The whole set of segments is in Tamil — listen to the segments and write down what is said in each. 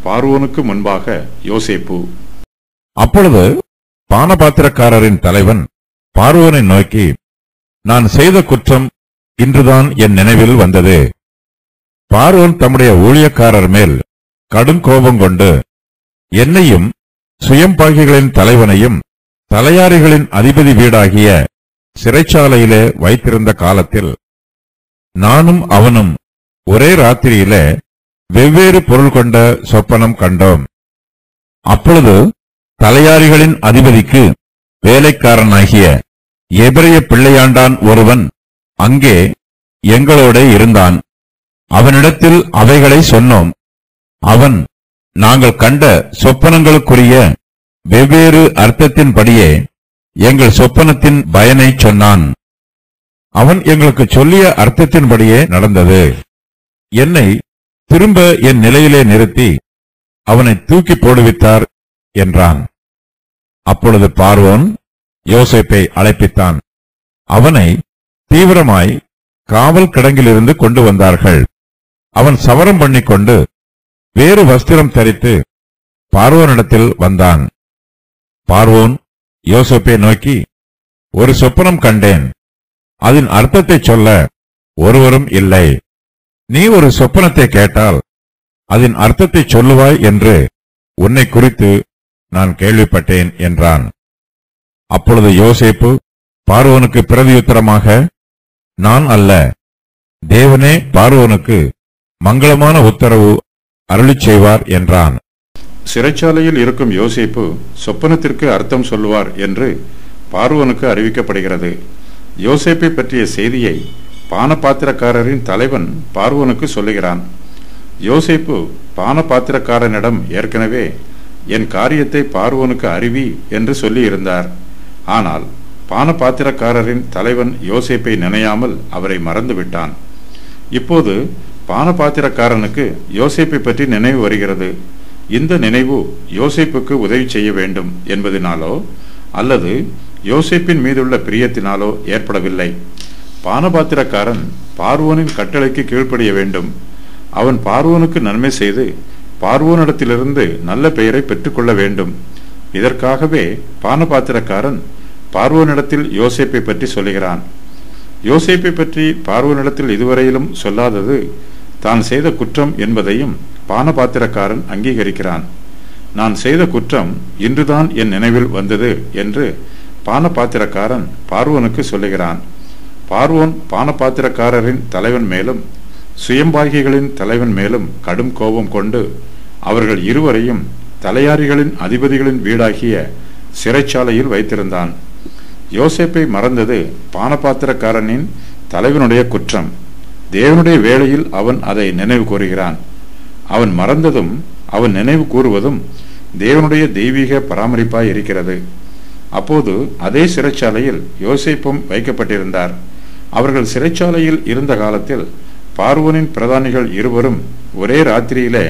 பார்வோனுக்கு முன்பாக யோசேப்பு. அப்பொழுது பானபாத்திரக்காரரின் தலைவன் பார்வோனை நோக்கி, நான் செய்த குற்றம் இன்றுதான் என் நினைவில் வந்தது. பார்வோன் தம்முடைய ஊழியக்காரர் மேல் கடும் கோபம் கொண்டு என்னையும் சுயம்பாகிகளின் தலைவனையும் தலையாரிகளின் அதிபதி வீடாகிய சிறைச்சாலையிலே வைத்திருந்த காலத்தில் நானும் அவனும் ஒரே ராத்திரியிலே வெவ்வேறு பொருள் கொண்ட சொப்பனம் கண்டோம். அப்பொழுது தலையாரிகளின் அதிபதிக்கு வேலைக்காரனாகிய எபிரெய பிள்ளையாண்டான் ஒருவன் அங்கே எங்களோட இருந்தான். அவனிடத்தில் அவைகளை சொன்னோம். அவன் நாங்கள் கண்ட சொப்பனங்களுக்குரிய வெவ்வேறு அர்த்தத்தின்படியே எங்கள் சொப்பனத்தின் பயனை சொன்னான். அவன் எங்களுக்கு சொல்லிய அர்த்தத்தின்படியே நடந்தது. என்னை திரும்ப என் நிலையிலே நிறுத்தி அவனை தூக்கி போடுவித்தார் என்றான். அப்பொழுது பார்வோன் யோசேப்பை அழைப்பித்தான். அவனை தீவிரமாய் காவல் கிடங்கிலிருந்து கொண்டு வந்தார்கள். அவன் சவரம் பண்ணிக்கொண்டு வேறு வஸ்திரம் தரித்து பார்வோனிடத்தில் வந்தான். பார்வோன் யோசேப்பை நோக்கி, ஒரு சொப்பனம் கண்டேன், அதன் அர்த்தத்தை சொல்ல ஒருவரும் இல்லை. நீ ஒரு சொப்பனத்தை கேட்டால் அதன் அர்த்தத்தை சொல்லுவாய் என்று உன்னை குறித்து நான் கேள்விப்பட்டேன் என்றான். அப்பொழுது யோசேப்பு பார்வோனுக்கு பிரதியுத்தரமாக, நான் அல்ல, தேவனே பார்வோனுக்கு மங்களமான உத்தரவு அருளிச் செய்வார் என்றான். சிறைச்சாலையில் இருக்கும் யோசேப்பு சொப்பனத்திற்கு அர்த்தம் சொல்லுவார் என்று பார்வோனுக்கு அறிவிக்கப்படுகிறது. யோசேப்பை பற்றிய செய்தியை பானபாத்திரக்காரரின் தலைவன் பார்வோனுக்கு சொல்லுகிறான். யோசேப்பு பானபாத்திரக்காரனிடம் ஏற்கனவே என் காரியத்தை பார்வோனுக்கு அறிவி என்று சொல்லி இருந்தார். ஆனால் பானபாத்திரக்காரரின் தலைவன் யோசேப்பை நினையாமல் அவரை மறந்துவிட்டான். இப்போது பானபாத்திரக்காரனுக்கு யோசேப்பை பற்றி நினைவு வருகிறது. இந்த நினைவு யோசேப்புக்கு உதவி செய்ய வேண்டும் என்பதனாலோ அல்லது யோசேப்பின் மீதுள்ள பிரியத்தினாலோ ஏற்படவில்லை. பானபாத்திரக்காரன் பார்வோனின் கட்டளைக்கு கீழ்ப்படிய வேண்டும். அவன் பார்வோனுக்கு நன்மை செய்து பார்வோனிடத்திலிருந்து நல்ல பெயரை பெற்றுக்கொள்ள வேண்டும். இதற்காகவே பானபாத்திரக்காரன் பார்வோனிடத்தில் யோசேப்பை பற்றி சொல்லுகிறான். யோசேப்பை பற்றி பார்வோனிடத்தில் இதுவரையிலும் சொல்லாதது தான் செய்த குற்றம் என்பதையும் பானபாத்திரக்காரன் அங்கீகரிக்கிறான். நான் செய்த குற்றம் இன்றுதான் என் நினைவில் வந்தது என்று பானபாத்திரக்காரன் பார்வோனுக்கு சொல்லுகிறான். பார்வோன் பானபாத்திரக்காரரின் தலைவன் மேலும் சுயம்பாகிகளின் தலைவன் மேலும் கடும் கோபம் கொண்டு அவர்கள் இருவரையும் தலையாரிகளின் அதிபதிகளின் வீடாகிய சிறைச்சாலையில் வைத்திருந்தான். யோசேப்பை மறந்தது பானபாத்திரக்காரனின் தலைவனுடைய குற்றம். தேவனுடைய வேளையில் அவன் அதை நினைவு கூறுகிறான். அவன் மறந்ததும் அவன் நினைவு கூறுவதும் தேவனுடைய தெய்வீக பராமரிப்பாய் இருக்கிறது. அப்போது அதே சிறைச்சாலையில் யோசேப்பும் வைக்கப்பட்டிருந்தார். அவர்கள் சிறைச்சாலையில் இருந்த காலத்தில் பார்வோனின் பிரதானிகள் இருவரும் ஒரே ராத்திரியிலே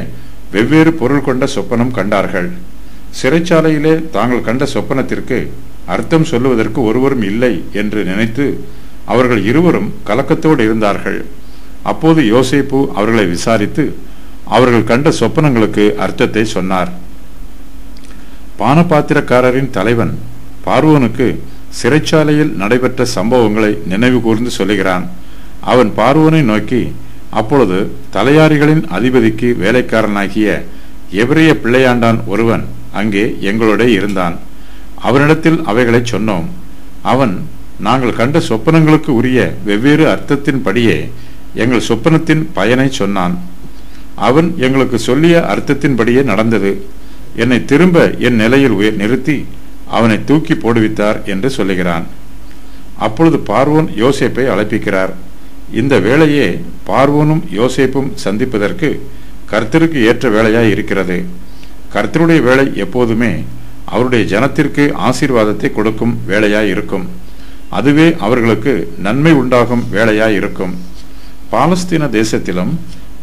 வெவ்வேறு பொருள் கொண்ட சொப்பனம் கண்டார்கள். சிறைச்சாலையிலே தாங்கள் கண்ட சொப்பனத்திற்கு அர்த்தம் சொல்லுவதற்கு ஒருவரும் இல்லை என்று நினைத்து அவர்கள் இருவரும் கலக்கத்தோடு இருந்தார்கள். அப்போது யோசேப்பு அவர்களை விசாரித்து அவர்கள் கண்ட சொப்பனங்களுக்கு அர்த்தத்தை சொன்னார். பானபாத்திரக்காரரின் தலைவன் பார்வோனுக்கு சிறைச்சாலையில் நடைபெற்ற சம்பவங்களை நினைவு கூர்ந்து சொல்லுகிறான். அவன் பார்வோனை நோக்கி, அப்பொழுது தலையாரிகளின் அதிபதிக்கு வேலைக்காரனாகிய எபிரெய பிள்ளையாண்டான் ஒருவன் அங்கே எங்களோட இருந்தான். அவனிடத்தில் அவைகளை சொன்னோம். அவன் நாங்கள் கண்ட சொப்பனங்களுக்கு உரிய வெவ்வேறு அர்த்தத்தின்படியே எங்கள் சொப்பனத்தின் பயனை சொன்னான். அவன் எங்களுக்கு சொல்லிய அர்த்தத்தின்படியே நடந்தது. என்னை திரும்ப என் நிலையில் நிறுத்தி அவனை தூக்கி போடுவித்தார் என்று சொல்லுகிறான். அப்பொழுது பார்வோன் யோசேப்பை அழைப்பிக்கிறார். இந்த வேளையே பார்வோனும் யோசேப்பும் சந்திப்பதற்கு கர்த்தருக்கு ஏற்ற வேளையாய் இருக்கிறது. கர்த்தருடைய வேலை எப்போதுமே அவருடைய ஜனத்திற்கு ஆசீர்வாதத்தை கொடுக்கும் வேளையாய் இருக்கும். அதுவே அவர்களுக்கு நன்மை உண்டாகும் வேளையாய் இருக்கும். பாலஸ்தீன தேசத்திலும்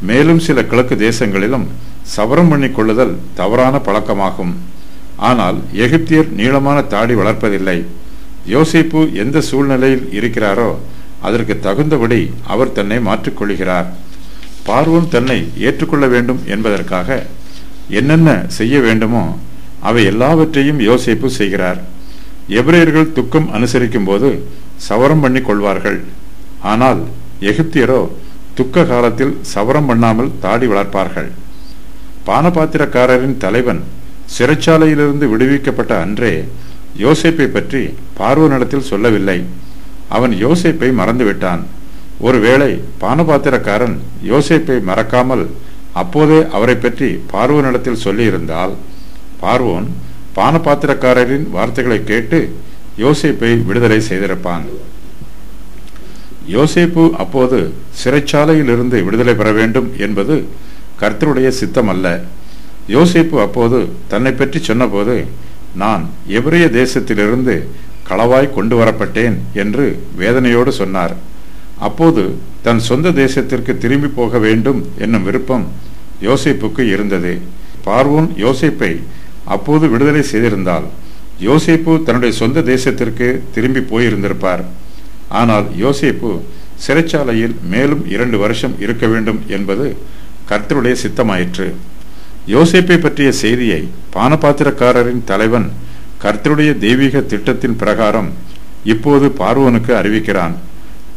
மேலும் சில கிழக்கு தேசங்களிலும் சவரம் பண்ணி கொள்ளுதல் தவறான பழக்கமாகும். ஆனால் எகிப்தியர் நீளமான தாடி வளர்ப்பதில்லை. யோசேப்பு எந்த சூழ்நிலையில் இருக்கிறாரோ அதற்கு தகுந்தபடி அவர் தன்னை மாற்றிக்கொள்கிறார். பார்வோன் தன்னை ஏற்றுக்கொள்ள வேண்டும் என்பதற்காக என்னென்ன செய்ய வேண்டுமோ அவை எல்லாவற்றையும் யோசேப்பு செய்கிறார். எபிரேயர்கள் துக்கம் அனுசரிக்கும் போது சவரம் பண்ணி கொள்வார்கள். ஆனால் எகிப்தியரோ துக்க காலத்தில் சவரம் பண்ணாமல் தாடி வளர்ப்பார்கள். பானபாத்திரக்காரரின் தலைவன் சிறைச்சாலையிலிருந்து விடுவிக்கப்பட்ட அன்றே யோசேப்பை பற்றி பார்வோனிடத்தில் சொல்லவில்லை. அவன் யோசேப்பை மறந்துவிட்டான். ஒருவேளை பானபாத்திரக்காரன் யோசேப்பை மறக்காமல் அப்போதே அவரை பற்றி பார்வோனிடத்தில் சொல்லியிருந்தால் பார்வோன் பானபாத்திரக்காரரின் வார்த்தைகளை கேட்டு யோசேப்பை விடுதலை செய்திருப்பான். யோசேப்பு அப்போது சிறைச்சாலையில் இருந்து விடுதலை பெற வேண்டும் என்பது கர்த்தருடைய சித்தம் அல்ல. யோசேப்பு அப்போது தன்னை பற்றி சொன்னபோது, நான் எபிரேய தேசத்திலிருந்து களவாய் கொண்டு வரப்பட்டேன் என்று வேதனையோடு சொன்னார். அப்போது தன் சொந்த தேசத்திற்கு திரும்பி போக வேண்டும் என்னும் விருப்பம் யோசேப்புக்கு இருந்தது. பார்வோன் யோசேப்பை அப்போது விடுதலை செய்திருந்தால் யோசேப்பு தன்னுடைய சொந்த தேசத்திற்கு திரும்பி போயிருந்திருப்பார். ஆனால் யோசேப்பு சிறைச்சாலையில் மேலும் 2 வருஷம் இருக்க வேண்டும் என்பது கர்த்தருடைய சித்தமாயிற்று. யோசேப்பை பற்றிய செய்தியை பானபாத்திரக்காரரின் தலைவன் கர்த்தருடைய தெய்வீக திட்டத்தின் பிரகாரம் இப்போது பார்வோனுக்கு அறிவிக்கிறான்.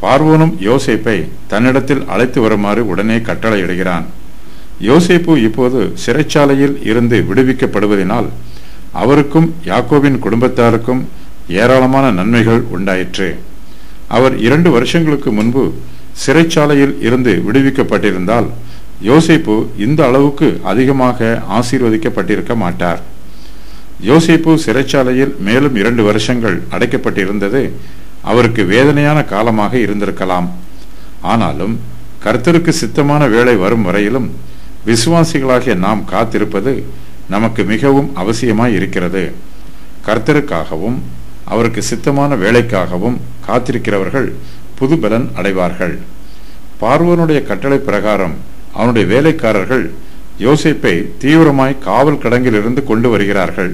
பார்வோனும் யோசேப்பை தன்னிடத்தில் அழைத்து வருமாறு உடனே கட்டளையிடுகிறான். யோசேப்பு இப்போது சிறைச்சாலையில் இருந்து விடுவிக்கப்படுவதனால் அவருக்கும் யாக்கோபின் குடும்பத்தாருக்கும் ஏராளமான நன்மைகள் உண்டாயிற்று. அவர் 2 வருஷங்களுக்கு முன்பு சிறைச்சாலையில் இருந்து விடுவிக்கப்பட்டிருந்தால் யோசேப்பு இந்த அளவுக்கு அதிகமாக ஆசீர்வதிக்கப்பட்டிருக்க மாட்டார். யோசேப்பு சிறைச்சாலையில் மேலும் 2 வருஷங்கள் அடைக்கப்பட்டிருந்தது அவருக்கு வேதனையான காலமாக இருந்திருக்கலாம். ஆனாலும் கர்த்தருக்கு சித்தமான வேளை வரும் வரையிலும் விசுவாசிகளாகிய நாம் காத்திருப்பது நமக்கு மிகவும் அவசியமாய் இருக்கிறது. கர்த்தருக்காகவும் அவருக்கு சித்தமான வேலைக்காகவும் காத்திருக்கிறவர்கள் புது பலன் அடைவார்கள். பார்வோனுடைய கட்டளை பிரகாரம் அவனுடைய வேலைக்காரர்கள் யோசேப்பை தீவிரமாய் காவல் கிடங்கிலிருந்து கொண்டு வருகிறார்கள்.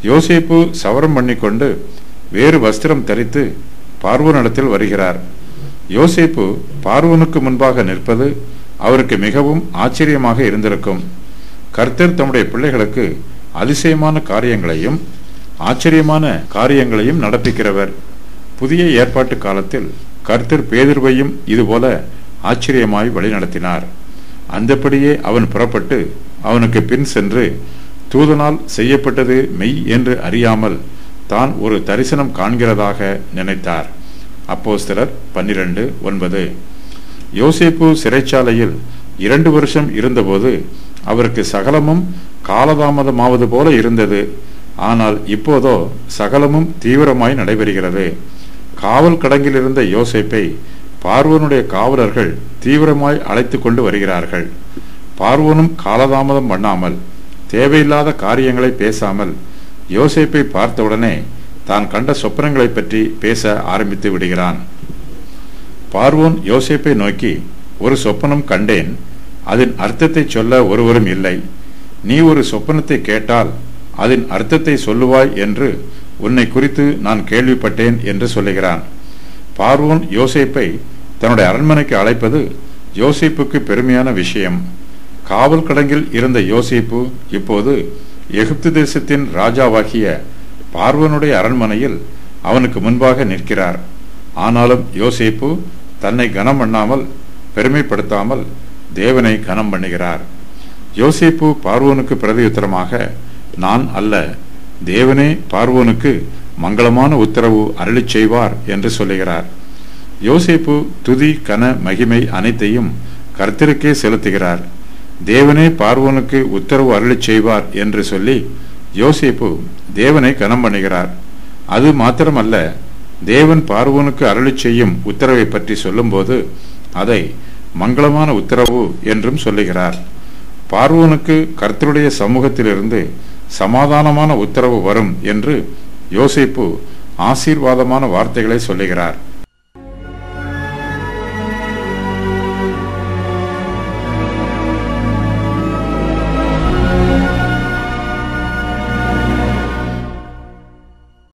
யோசேப்பு சவரம் பண்ணிக்கொண்டு வேறு வஸ்திரம் தரித்து பார்வோனிடத்தில் வருகிறார். யோசேப்பு பார்வோனுக்கு முன்பாக நிற்பது அவருக்கு மிகவும் ஆச்சரியமாக இருந்திருக்கும். கர்த்தர் தம்முடைய பிள்ளைகளுக்கு அதிசயமான காரியங்களையும் ஆச்சரியமான காரியங்களையும் நடப்பிக்கிறவர். புதிய ஏற்பாட்டு காலத்தில் கர்த்தர் பேதுருவையும் இதுபோல ஆச்சரியமாய் வழிநடத்தினார். அந்தபடியே அவன் புறப்பட்டு அவனுக்கு பின் சென்று தூதனால் செய்யப்பட்டது மெய் என்று அறியாமல் தான் ஒரு தரிசனம் காண்கிறதாக நினைத்தார். அப்போஸ்தலர் 12:9. யோசேப்பு சிறைச்சாலையில் 2 வருஷம் இருந்தபோது அவருக்கு சகலமும் காலதாமதமாவது போல இருந்தது. ஆனால் இப்போதோ சகலமும் தீவிரமாய் நடைபெறுகிறது. காவல் கடங்கில் இருந்த யோசேப்பை பார்வோனுடைய காவலர்கள் தீவிரமாய் அழைத்து கொண்டு வருகிறார்கள். பார்வோனும் காலதாமதம் பண்ணாமல் தேவையில்லாத காரியங்களை பேசாமல் யோசேப்பை பார்த்தவுடனே தான் கண்ட சொப்பனங்களை பற்றி பேச ஆரம்பித்து விடுகிறான். பார்வோன் யோசேப்பை நோக்கி, ஒரு சொப்பனம் கண்டேன், அதன் அர்த்தத்தை சொல்ல ஒருவரும் இல்லை. நீ ஒரு சொப்பனத்தை கேட்டால் அதன் அர்த்தத்தை சொல்லுவாய் என்று உன்னை குறித்து நான் கேள்விப்பட்டேன் என்று சொல்லுகிறான். பார்வோன் யோசேப்பை தன்னுடைய அரண்மனைக்கு அழைப்பது யோசேப்புக்கு பெருமையான விஷயம். காவல் கடங்கில் இருந்த யோசேப்பு இப்போது எகிப்து தேசத்தின் ராஜாவாகிய பார்வோனுடைய அரண்மனையில் அவனுக்கு முன்பாக நிற்கிறார். ஆனாலும் யோசேப்பு தன்னை கனம் பண்ணாமல் பெருமைப்படுத்தாமல் தேவனை கனம் பண்ணுகிறார். யோசேப்பு பார்வோனுக்கு பிரதியுத்தரமாக, நான் அல்ல, தேவனே பார்வோனுக்கு மங்களமான உத்தரவு அருளிச் செய்வார் என்று சொல்லுகிறார். யோசேப்பு துதி கன மகிமை அனைத்தையும் கர்த்தருக்கே செலுத்துகிறார். தேவனே பார்வோனுக்கு உத்தரவு அருளிச் செய்வார் என்று சொல்லி யோசேப்பு தேவனை கனம் பண்ணுகிறார். அது மாத்திரமல்ல, தேவன் பார்வோனுக்கு அருளிச் செய்யும் உத்தரவை பற்றி சொல்லும்போது அதை மங்களமான உத்தரவு என்றும் சொல்லுகிறார். பார்வோனுக்கு கர்த்தருடைய சமூகத்திலிருந்து சமாதானமான உத்தரவு வரும் என்று யோசேப்பு ஆசீர்வாதமான வார்த்தைகளை சொல்லுகிறார்.